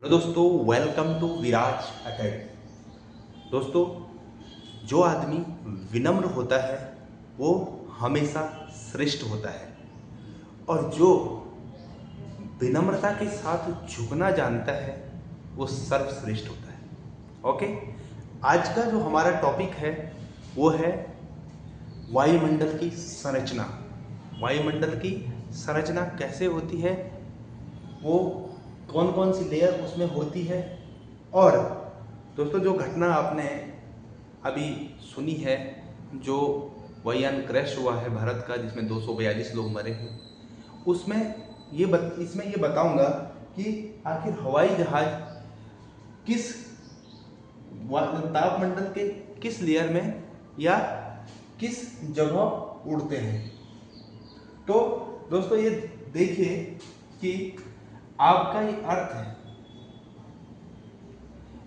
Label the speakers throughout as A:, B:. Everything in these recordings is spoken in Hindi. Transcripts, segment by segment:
A: तो दोस्तों, वेलकम टू विराज एकेडमी। दोस्तों, जो आदमी विनम्र होता है वो हमेशा श्रेष्ठ होता है, और जो विनम्रता के साथ झुकना जानता है वो सर्वश्रेष्ठ होता है। ओके, आज का जो हमारा टॉपिक है वो है वायुमंडल की संरचना। वायुमंडल की संरचना कैसे होती है, वो कौन कौन सी लेयर उसमें होती है, और दोस्तों जो घटना आपने अभी सुनी है, जो वायुयान क्रैश हुआ है भारत का, जिसमें 242 लोग मरे हैं, उसमें इसमें ये बताऊंगा कि आखिर हवाई जहाज किस तापमंडल के किस लेयर में या किस जगह उड़ते हैं। तो दोस्तों ये देखिए कि आपका ये अर्थ है,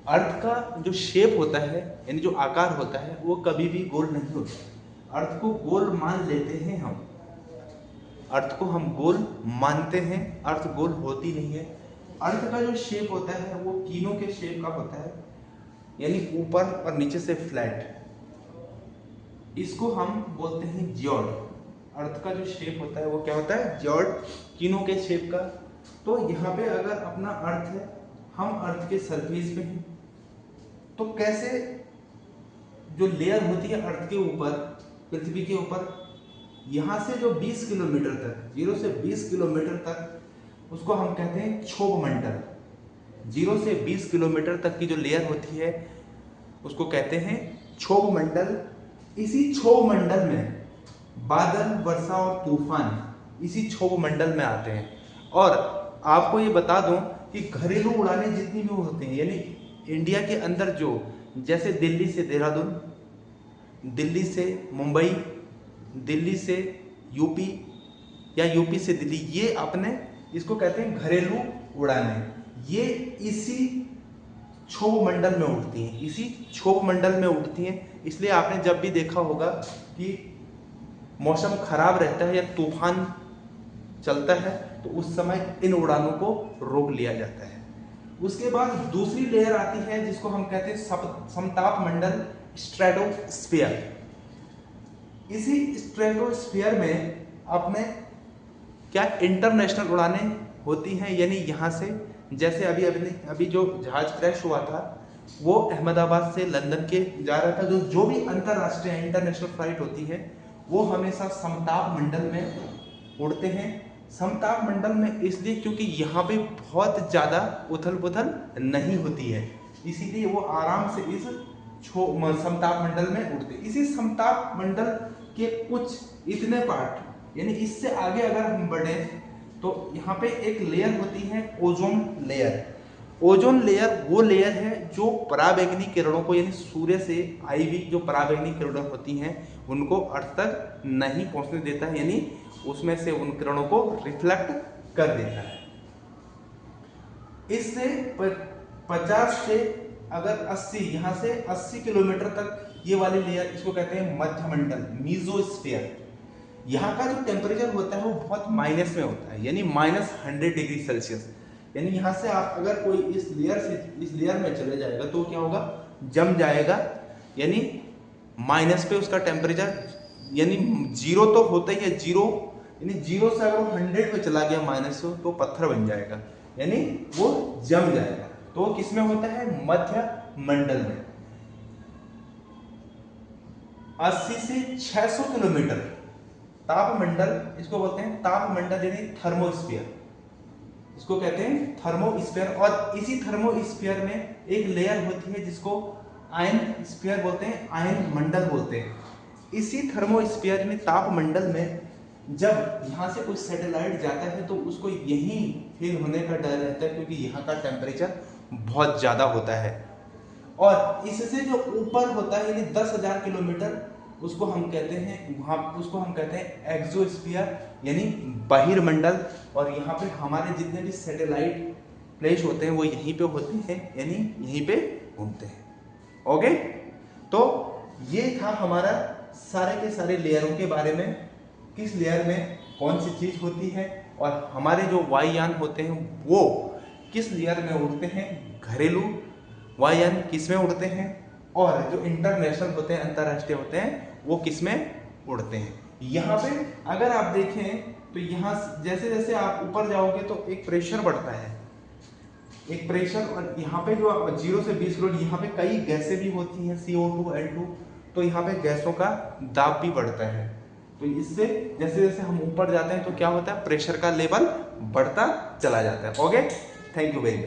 A: अर्थ का जो शेप होता है यानी जो आकार होता है वो कभी भी गोल नहीं होता। अर्थ को गोल मान लेते हैं हम, अर्थ को हम गोल मानते हैं, अर्थ गोल होती नहीं है। अर्थ का जो शेप होता है वो कीनों के शेप का होता है, यानी ऊपर और नीचे से फ्लैट। इसको हम बोलते हैं जियोड। अर्थ का जो शेप होता है वो क्या होता है, जियोड, कीनों के शेप का। तो यहाँ पे अगर अपना अर्थ है, हम अर्थ के सरफेस पे हैं, तो कैसे जो लेयर होती है अर्थ के ऊपर, पृथ्वी के ऊपर, यहाँ से जो 20 किलोमीटर तक, 0 से 20 किलोमीटर तक, उसको हम कहते हैं क्षोभ मंडल। 0 से 20 किलोमीटर तक की जो लेयर होती है उसको कहते हैं क्षोभ मंडल। इसी क्षोभ मंडल में बादल, वर्षा और तूफान इसी क्षोभ मंडल में आते हैं। और आपको ये बता दूं कि घरेलू उड़ानें जितनी भी होती हैं, यानी इंडिया के अंदर जो, जैसे दिल्ली से देहरादून, दिल्ली से मुंबई, दिल्ली से यूपी या यूपी से दिल्ली, ये अपने इसको कहते हैं घरेलू उड़ानें। ये इसी क्षोभ मंडल में उड़ती हैं, इसी क्षोभ मंडल में उड़ती हैं। इसलिए आपने जब भी देखा होगा कि मौसम खराब रहता है या तूफान चलता है तो उस समय इन उड़ानों को रोक लिया जाता है। उसके बाद दूसरी लेयर आती है जिसको हम कहते हैं समताप मंडल, स्ट्रेटोस्फीयर। इसी स्ट्रेटोस्फीयर में अपने क्या इंटरनेशनल उड़ानें होती हैं, यानी यहाँ से, जैसे अभी जो जहाज क्रैश हुआ था वो अहमदाबाद से लंदन के जा रहा था। जो भी अंतरराष्ट्रीय इंटरनेशनल फ्लाइट होती है वो हमेशा समताप मंडल में उड़ते हैं। समताप मंडल में इसलिए क्योंकि यहाँ पे बहुत ज़्यादा उथल पुथल नहीं होती है, इसीलिए वो आराम से इस समताप मंडल में उड़ते। इसी समताप मंडल के कुछ इतने पार्ट, यानी इससे आगे अगर हम बढ़े तो यहाँ पे एक लेयर होती है ओजोन लेयर। ओजोन लेयर वो लेयर है जो पराबैंगनी किरणों को, यानी सूर्य से आई हुई जो पराबैंगनी किरणें होती हैं उनको अर्थ तक नहीं पहुंचने देता है, यानी उसमें से उन किरणों को रिफ्लेक्ट कर देता है। इससे 50 से अगर 80, यहाँ से 80 किलोमीटर तक ये वाली लेयर, इसको कहते हैं मध्यमंडल, मीजोस्फीयर। यहाँ का जो टेम्परेचर होता है वो बहुत माइनस में होता है, यानी -100 डिग्री सेल्सियस। यानी यहाँ से आप अगर कोई इस लेयर में चले जाएगा तो क्या होगा, जम जाएगा, यानी माइनस पे उसका टेम्परेचर, यानी 0 तो होता ही है, 0 यानी 0 से अगर वो 100 पे चला गया माइनस से, तो पत्थर बन जाएगा, यानी वो जम जाएगा। तो वो किस में होता है, मध्य मंडल में। 80 से 600 किलोमीटर तापमंडल, इसको बोलते हैं तापमंडल, यानी थर्मोस्फीयर, इसको कहते हैं थर्मोस्फीयर। और इसी थर्मोस्फीयर में एक लेयर होती है जिसको आयन स्फीयर बोलते हैं, आयन मंडल बोलते हैं। इसी थर्मोस्फीयर में, तापमंडल में, जब यहाँ से कोई सैटेलाइट जाता है तो उसको यहीं फेल होने का डर रहता है, क्योंकि यहाँ का टेम्परेचर बहुत ज़्यादा होता है। और इससे जो ऊपर होता है, यानी 10,000 किलोमीटर, उसको हम कहते हैं एक्सोस्फीयर, यानी बहिर्मंडल। और यहाँ पे हमारे जितने भी सैटेलाइट प्लेस होते हैं वो यहीं पे होते हैं, यानी यहीं पे घूमते हैं। ओके, तो ये था हमारा सारे के सारे लेयरों के बारे में, किस लेयर में कौन सी चीज़ होती है, और हमारे जो वायुयान होते हैं वो किस लेयर में उड़ते हैं, घरेलू वायुयान किस में उड़ते हैं, और जो इंटरनेशनल होते हैं, अंतरराष्ट्रीय होते हैं, वो किस में उड़ते हैं। यहाँ पे अगर आप देखें तो यहाँ जैसे जैसे आप ऊपर जाओगे तो एक प्रेशर बढ़ता है, एक प्रेशर, और यहाँ पे जो 0 से 20 किलो, यहाँ पे कई गैसें भी होती हैं, CO2, N2, तो यहाँ पे गैसों का दाब भी बढ़ता है। तो इससे जैसे जैसे हम ऊपर जाते हैं तो क्या होता है, प्रेशर का लेवल बढ़ता चला जाता है। Okay, thank you very much.